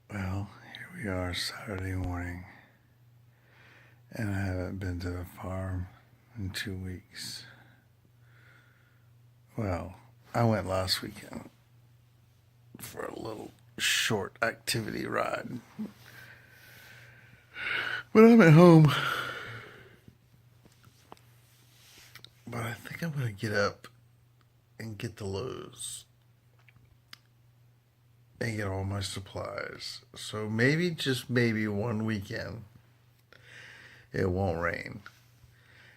Well, here we are Saturday morning, and I haven't been to the farm in 2 weeks. Well, I went last weekend for a little short activity ride, but I'm at home. But I think I'm going to get up and get the Lowe's and get all my supplies. So maybe, just maybe one weekend, it won't rain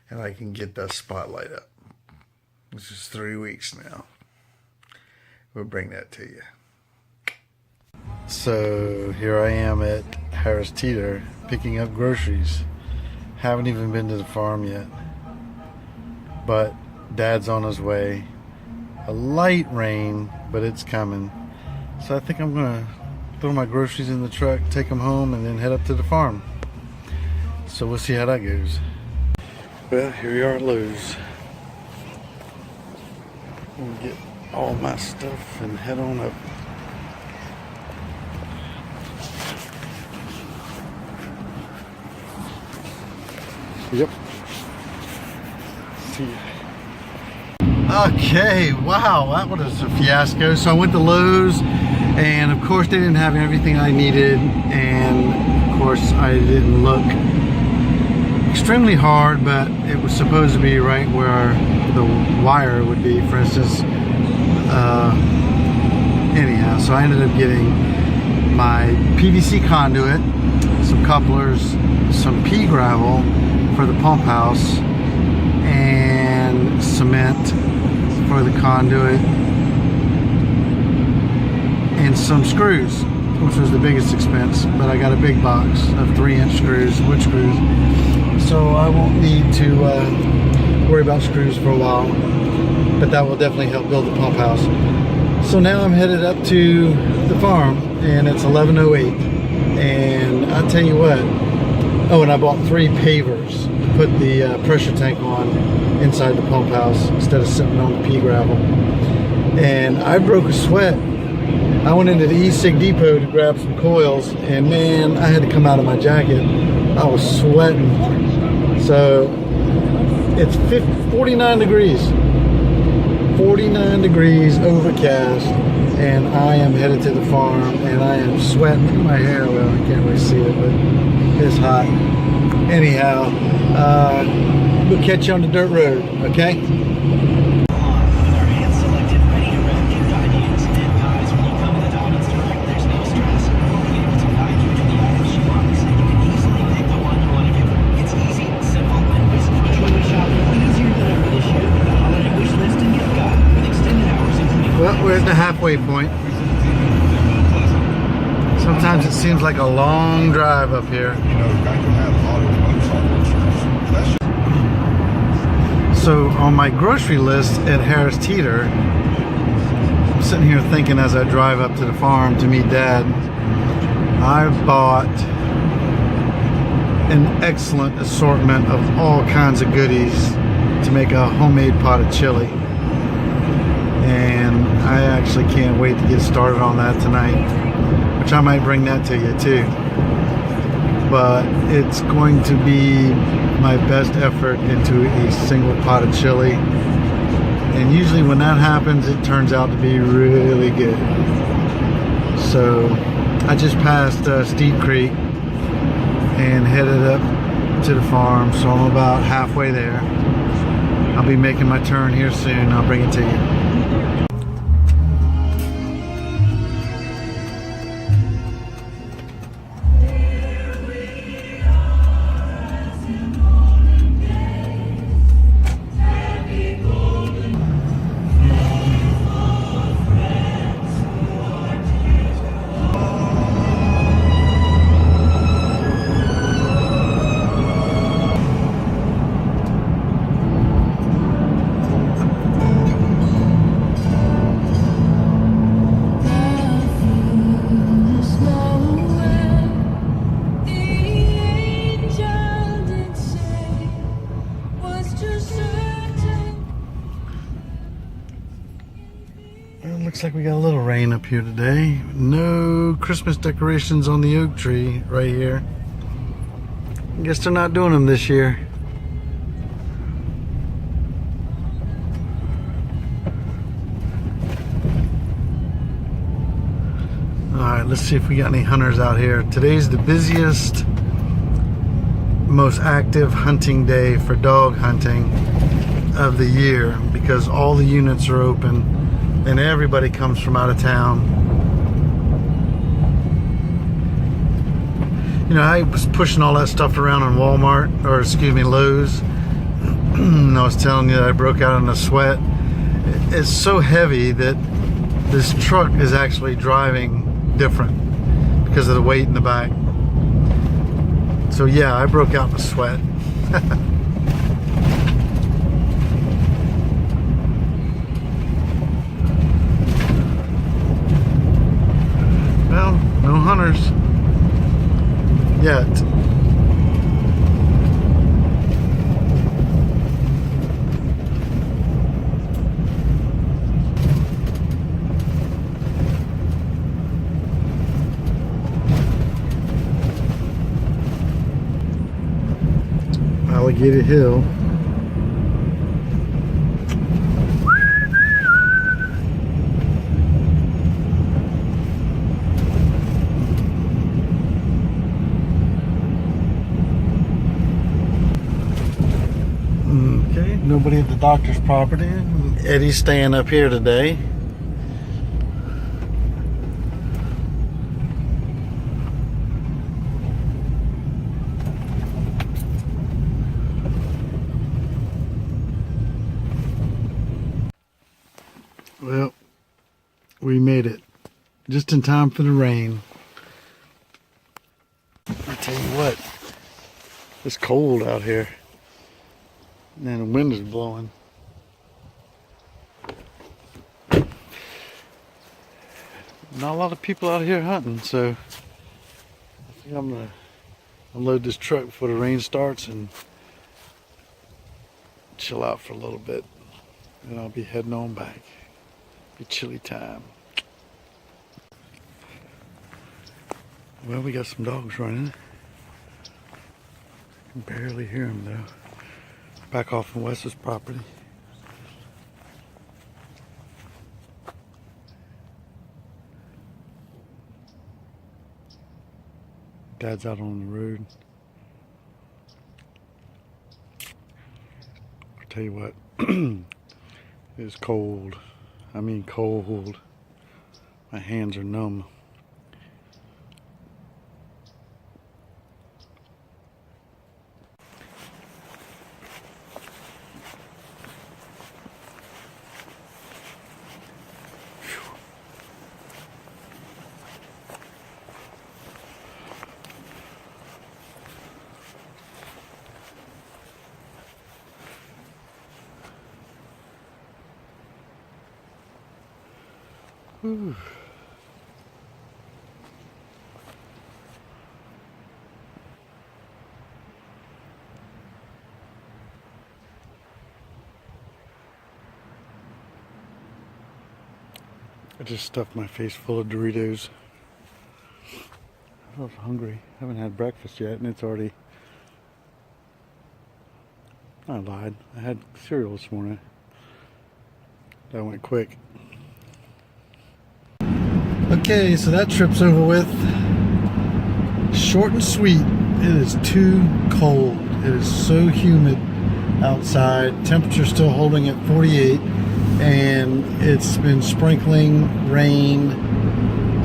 and I can get that spotlight up. This is 3 weeks now. We'll bring that to you. So here I am at Harris Teeter picking up groceries. Haven't even been to the farm yet, but Dad's on his way. A light rain, but it's coming. So I think I'm gonna throw my groceries in the truck, take them home, and then head up to the farm. So we'll see how that goes. Well, here we are at Lowe's. We'll get all my stuff and head on up. Yep. See ya. Okay, wow, that was a fiasco. So I went to Lowe's, and of course they didn't have everything I needed, and of course I didn't look extremely hard, but it was supposed to be right where the wire would be, for instance. Anyhow, so I ended up getting my PVC conduit, some couplers, some pea gravel for the pump house, and cement for the conduit, and some screws, which was the biggest expense. But I got a big box of 3-inch screws, wood screws, so I won't need to worry about screws for a while, but that will definitely help build the pump house. So now I'm headed up to the farm, and it's 11:08, and I'll tell you what, oh, and I bought 3 pavers to put the pressure tank on inside the pump house instead of sitting on the pea gravel. And I broke a sweat. I went into the E-Cig Depot to grab some coils, and man, I had to come out of my jacket. I was sweating. So it's 49 degrees. 49 degrees, overcast, and I am headed to the farm, and I am sweating. Look at my hair. Well, I can't really see it, but it's hot. Anyhow, we'll catch you on the dirt road, okay? Well, we're at the halfway point. Sometimes it seems like a long drive up here. So on my grocery list at Harris Teeter, I'm sitting here thinking as I drive up to the farm to meet Dad, I bought an excellent assortment of all kinds of goodies to make a homemade pot of chili. And I actually can't wait to get started on that tonight, which I might bring that to you too. But it's going to be my best effort into a single pot of chili. And usually when that happens, it turns out to be really good. So I just passed Steep Creek and headed up to the farm. So I'm about halfway there. I'll be making my turn here soon. I'll bring it to you. Looks like we got a little rain up here today. No Christmas decorations on the oak tree right here. I guess they're not doing them this year. Alright, let's see if we got any hunters out here. Today's the busiest, most active hunting day for dog hunting of the year because all the units are open and everybody comes from out of town. You know, I was pushing all that stuff around in Walmart, or excuse me, Lowe's. And I was telling you that I broke out in a sweat. It's so heavy that this truck is actually driving different because of the weight in the back. So yeah, I broke out in a sweat. Well, no hunters yet. Alligator Hill. Okay, nobody at the doctor's property. Eddie's staying up here today. Well, we made it just in time for the rain. I tell you what, it's cold out here. And the wind is blowing. Not a lot of people out here hunting, so I think I'm gonna unload this truck before the rain starts and chill out for a little bit. And I'll be heading on back. Be chilly time. Well, we got some dogs running. I can barely hear them though. Back off from Wes's property. Dad's out on the road. I'll tell you what, it's cold. I mean cold. My hands are numb. Whew. I just stuffed my face full of Doritos. I was hungry. I haven't had breakfast yet and it's already... I lied. I had cereal this morning. That went quick. Okay, so that trip's over with. Short and sweet. It is too cold. It is so humid outside. Temperature's still holding at 48, and it's been sprinkling rain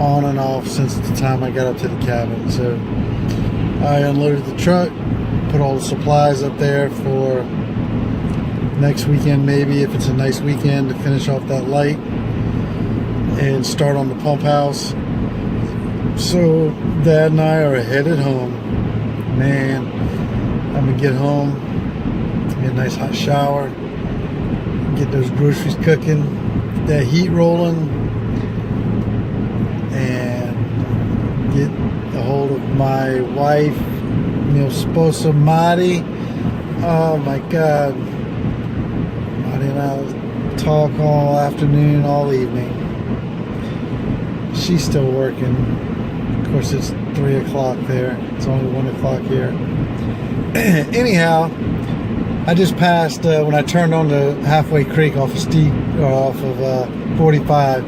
on and off since the time I got up to the cabin. So I unloaded the truck, put all the supplies up there for next weekend, maybe if it's a nice weekend, to finish off that light and start on the pump house. So Dad and I are headed home. Man, I'm gonna get home, get a nice hot shower, get those groceries cooking, that heat rolling, and get a hold of my wife, mi esposa Mari. Oh my God, Mari and I talk all afternoon, all evening. she's still working. Of course, it's 3 o'clock there. It's only 1 o'clock here. Anyhow, I just passed when I turned on the Halfway Creek off of 45.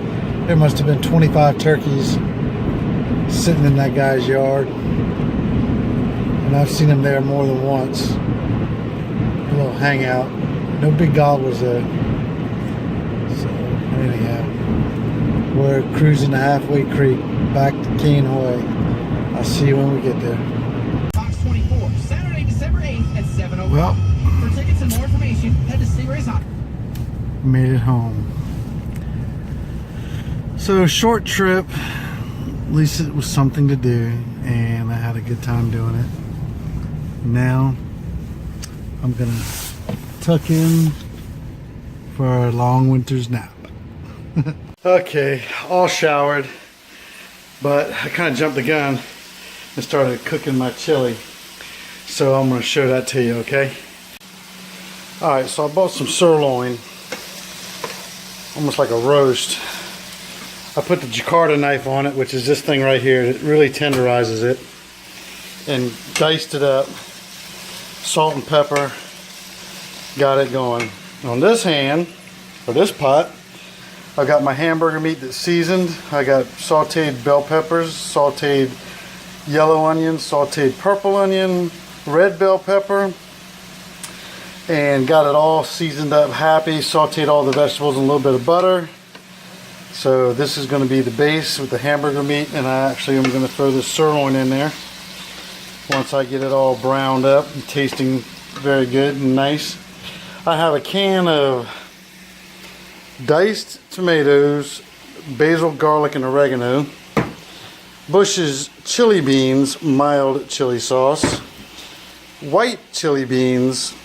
There must have been 25 turkeys sitting in that guy's yard, and I've seen them there more than once. A little hangout. No big gobblers though. So anyhow, we're cruising the Halfway Creek back to Cane Hoy. I'll see you when we get there. Fox 24, Saturday, December 8th at 7:01. Well, for tickets and more information, head to Sea Race Hockey. made it home. So short trip, at least it was something to do, and I had a good time doing it. Now I'm gonna tuck in for a long winter's nap. Okay, all showered, but I kind of jumped the gun and started cooking my chili, so I'm gonna show that to you. Okay. All right, so I bought some sirloin, almost like a roast. I put the Jakarta knife on it, which is this thing right here. It really tenderizes it, and diced it up. Salt and pepper, got it going. On this hand, or this pot, I got my hamburger meat that's seasoned. I got sauteed bell peppers, sauteed yellow onion, sauteed purple onion, red bell pepper, and got it all seasoned up happy. Sauteed all the vegetables in a little bit of butter. So this is going to be the base with the hamburger meat, and I actually am going to throw this sirloin in there once I get it all browned up and tasting very good and nice. I have a can of diced tomatoes, basil, garlic, and oregano, Bush's chili beans, mild chili sauce, white chili beans,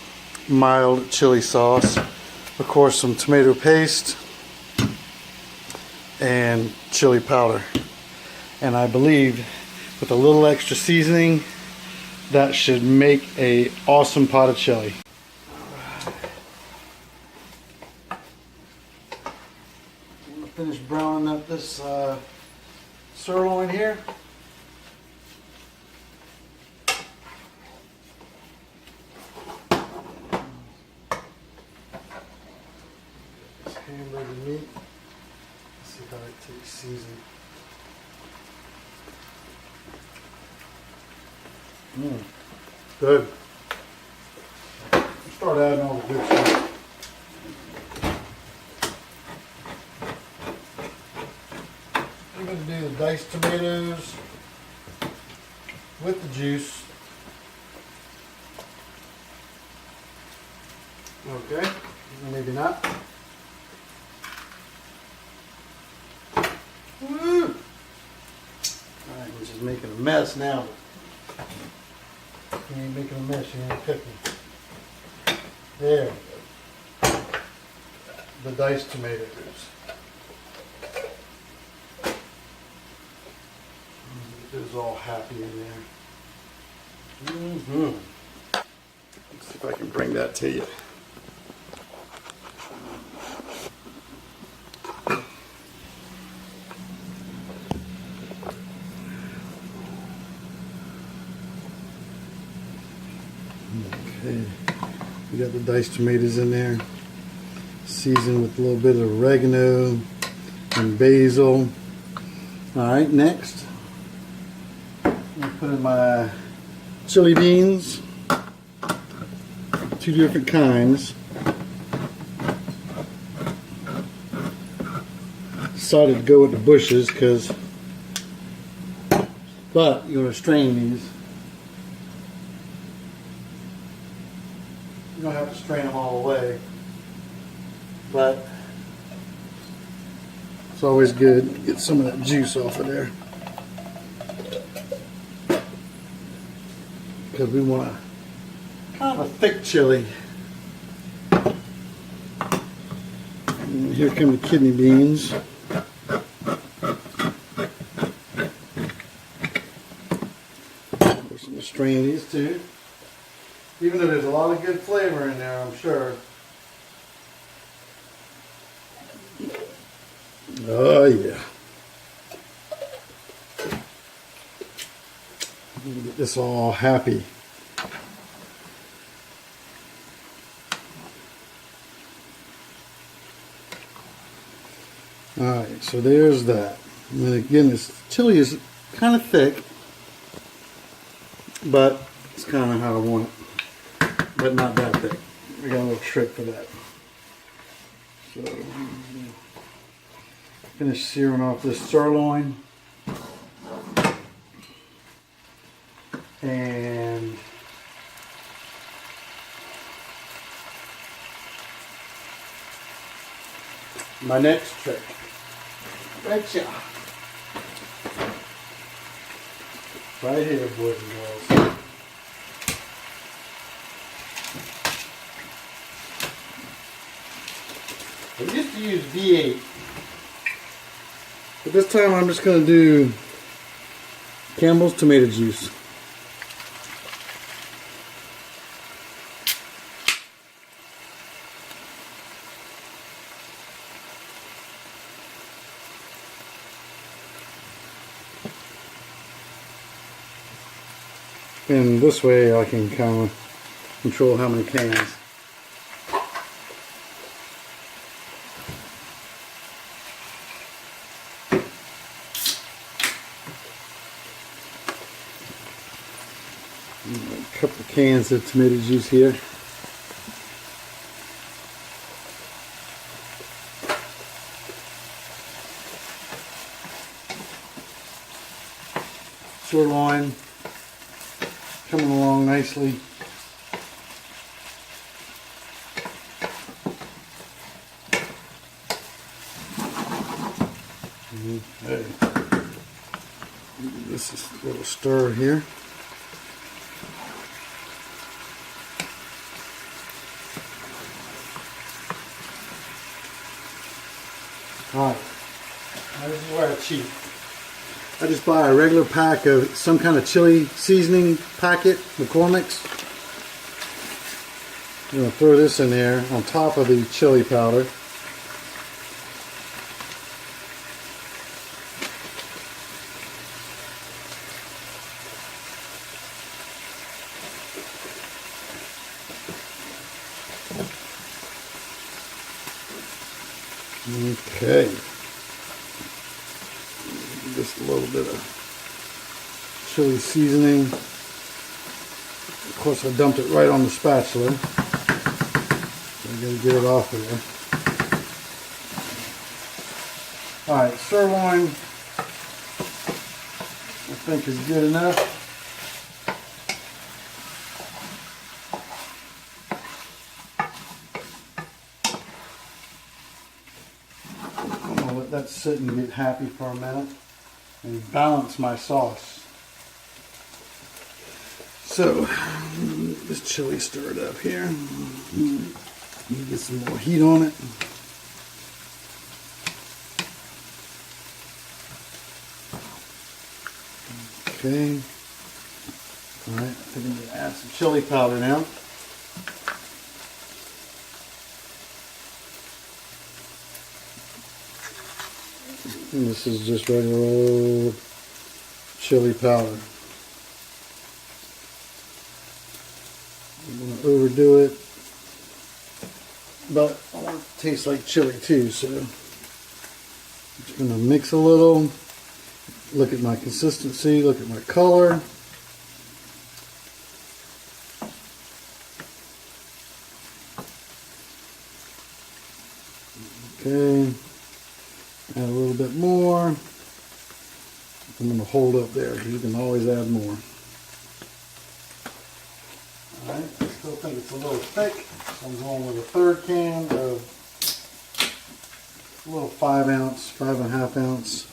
mild chili sauce, of course some tomato paste, and chili powder. And I believe with a little extra seasoning, that should make a awesome pot of chili. I'm gonna finish browning up this sirloin here. This hamburger meat. Let's see how it takes season. Good. Start adding all the good stuff. I'm going to do the diced tomatoes with the juice. Okay, maybe not. Woo! Alright, we're just making a mess now. You ain't making a mess, you ain't cooking. There. The diced tomatoes. Get those all happy in there. Let's see if I can bring that to you. Okay, we got the diced tomatoes in there, seasoned with a little bit of oregano and basil. Alright, next, I'm going to put in my chili beans, 2 different kinds. Decided to go with the Bush's but you're going to strain these. You don't have to strain them all the way, but it's always good to get some of that juice off of there, because we want a kind of a thick chili. And here come the kidney beans. Of course, I'm going to strain these too. Even though there's a lot of good flavor in there, I'm sure. Oh yeah. Get this all happy. Alright, so there's that. And again, this chili is kind of thick, but it's kind of how I want it. But not that thick. We got a little trick for that. So, finish searing off this sirloin. And my next trick. Right here. Right here, boys and girls. I used to use V8. But this time I'm just going to do Campbell's tomato juice. And this way I can kind of control how many cans. A couple of cans of tomato juice here. Sirloin coming along nicely. Okay. This is a little stir here. Alright, now this is where I cheat. I just buy a regular pack of some kind of chili seasoning packet, McCormick's. I'm going to throw this in there on top of the chili powder. Okay. Just a little bit of chili seasoning. Of course, I dumped it right on the spatula. I gotta get it off there. Alright, sirloin I think is good enough. I'm gonna let that sit and get happy for a minute and balance my sauce. So, this chili stirred up here. Get some more heat on it. Okay. Alright, I think I'm going to add some chili powder now. And this is just regular old chili powder. I'm going to overdo it, but I want it to taste like chili too, so I'm just going to mix a little, look at my consistency, look at my color. Okay. Add a little bit more. I'm going to hold up there. You can always add more. Alright, I still think it's a little thick, so I'm going with a third can of a little 5.5 ounce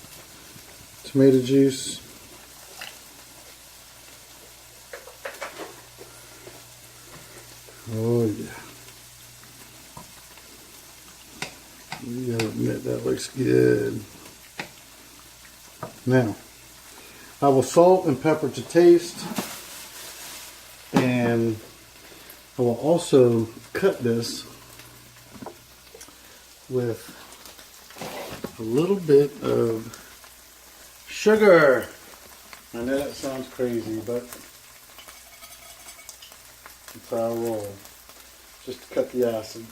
tomato juice. Oh yeah. You gotta admit that looks good. Now, I will salt and pepper to taste, and I will also cut this with a little bit of sugar. I know that sounds crazy, but that's how I roll. Just to cut the acid.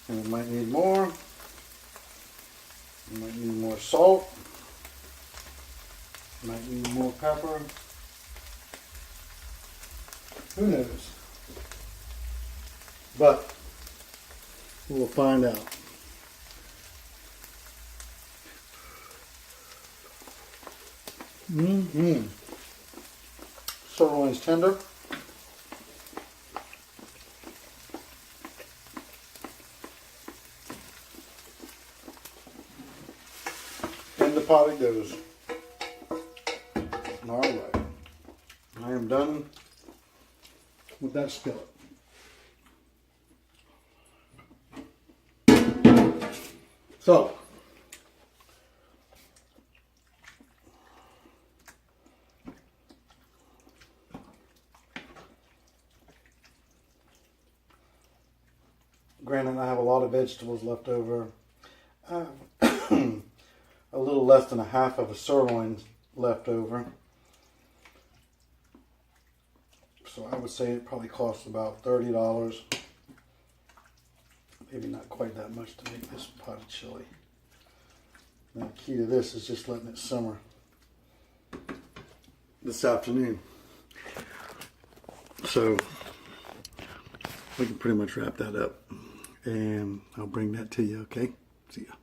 And it might need more. It might need more salt. It might need more pepper. Who knows? But we'll find out. Sirloin's tender. In the pot it goes. All right. I am done with that skillet. So, granted, I have a lot of vegetables left over. A little less than a half of a sirloin left over. So I would say it probably costs about $30. Maybe not quite that much to make this pot of chili. Now the key to this is just letting it simmer this afternoon. So we can pretty much wrap that up and I'll bring that to you, okay? See ya.